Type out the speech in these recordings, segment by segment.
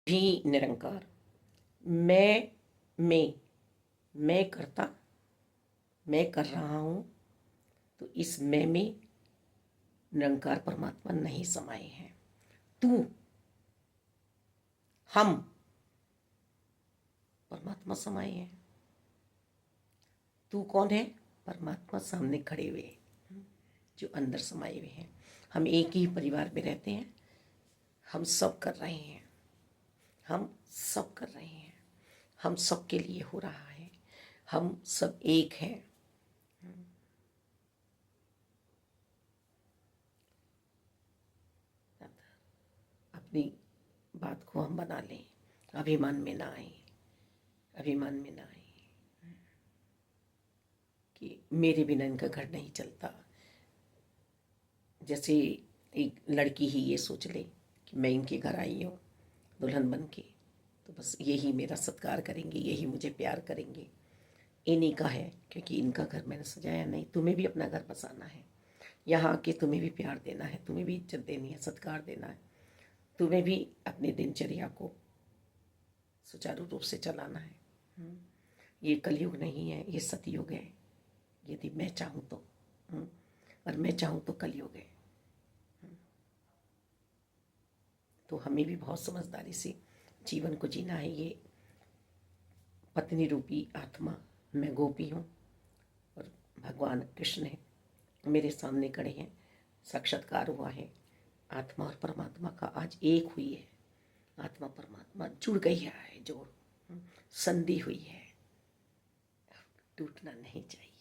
भी निरंकार। मैं करता, मैं कर रहा हूँ, तो इस मैं में निरंकार परमात्मा नहीं समाये हैं। तू, हम परमात्मा समाये हैं। तू कौन है? परमात्मा सामने खड़े हुए जो अंदर समाये हुए हैं। हम एक ही परिवार में रहते हैं, हम सब कर रहे हैं, हम सब कर रहे हैं, हम सब के लिए हो रहा है, हम सब एक हैं। अपनी बात को हम बना लें, अभिमान में ना आए, अभिमान में ना आए कि मेरे बिना इनका घर नहीं चलता। जैसे एक लड़की ही ये सोच ले कि मैं इनके घर आई हूँ दुल्हन बन के, तो बस यही मेरा सत्कार करेंगे, यही मुझे प्यार करेंगे। इन्हीं का है, क्योंकि इनका घर मैंने सजाया नहीं। तुम्हें भी अपना घर बसाना है, यहाँ आके तुम्हें भी प्यार देना है, तुम्हें भी इज्जत देनी है, सत्कार देना है, तुम्हें भी अपनी दिनचर्या को सुचारू रूप से चलाना है। ये कलयुग नहीं है, ये सतयुग है। यदि मैं चाहूँ तो, और मैं चाहूँ तो कलयुग है। तो हमें भी बहुत समझदारी से जीवन को जीना है। ये पत्नी रूपी आत्मा, मैं गोपी हूँ और भगवान कृष्ण है मेरे सामने खड़े हैं। साक्षात्कार हुआ है, आत्मा और परमात्मा का आज एक हुई है। आत्मा परमात्मा जुड़ गई है, जोड़ संधि हुई है, टूटना नहीं चाहिए।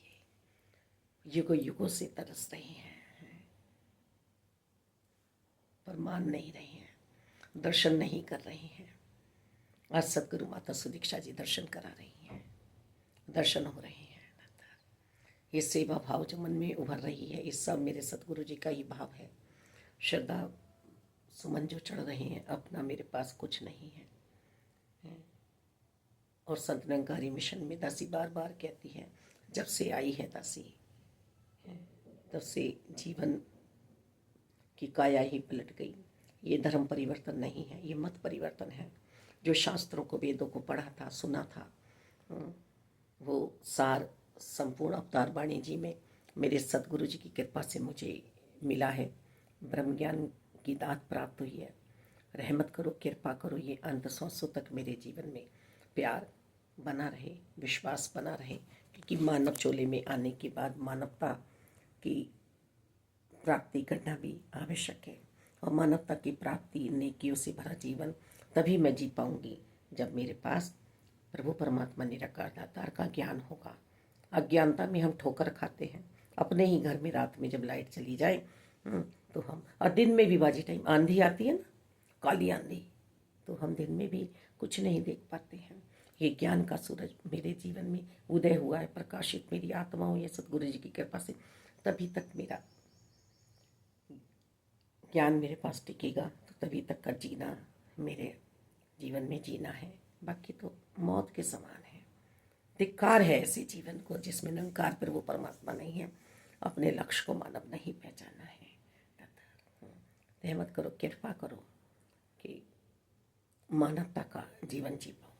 युगों युगों से तरस रहे हैं पर मान नहीं रहे हैं, दर्शन नहीं कर रहे हैं। आज सदगुरु माता सुदीक्षा जी दर्शन करा रही हैं, दर्शन हो रहे हैं। ये सेवा भाव जो मन में उभर रही है, ये सब मेरे सदगुरु जी का ही भाव है। श्रद्धा सुमन जो चढ़ रहे हैं, अपना मेरे पास कुछ नहीं है। और संत निरंकारी मिशन में दासी बार बार कहती है, जब से आई है दासी, तब से जीवन की काया ही पलट गई। ये धर्म परिवर्तन नहीं है, ये मत परिवर्तन है। जो शास्त्रों को, वेदों को पढ़ा था, सुना था, वो सार संपूर्ण अवतार वाणी जी में मेरे सदगुरु जी की कृपा से मुझे मिला है। ब्रह्म ज्ञान की दात प्राप्त हुई है। रहमत करो, कृपा करो, ये अंत सांसों तक मेरे जीवन में प्यार बना रहे, विश्वास बना रहे। क्योंकि मानव चोले में आने के बाद मानवता की प्राप्ति करना भी आवश्यक है। और मानवता की प्राप्ति, नेकियों से भरा जीवन तभी मैं जी पाऊंगी जब मेरे पास प्रभु परमात्मा निराकार दातार का ज्ञान होगा। अज्ञानता में हम ठोकर खाते हैं। अपने ही घर में रात में जब लाइट चली जाए, तो हम, और दिन में भी बाजी टाइम आंधी आती है ना, काली आंधी, तो हम दिन में भी कुछ नहीं देख पाते हैं। ये ज्ञान का सूरज मेरे जीवन में उदय हुआ है, प्रकाशित मेरी आत्मा हुई है सतगुरु जी की कृपा से। तभी तक मेरा ज्ञान मेरे पास टिकेगा, तो तभी तक का जीना मेरे जीवन में जीना है। बाकी तो मौत के समान है। धिक्कार है ऐसे जीवन को जिसमें निरंकार प्रभु परमात्मा नहीं है, अपने लक्ष्य को मानव नहीं पहचाना है। रहमत करो, कृपा करो कि मानवता का जीवन जी पाओ।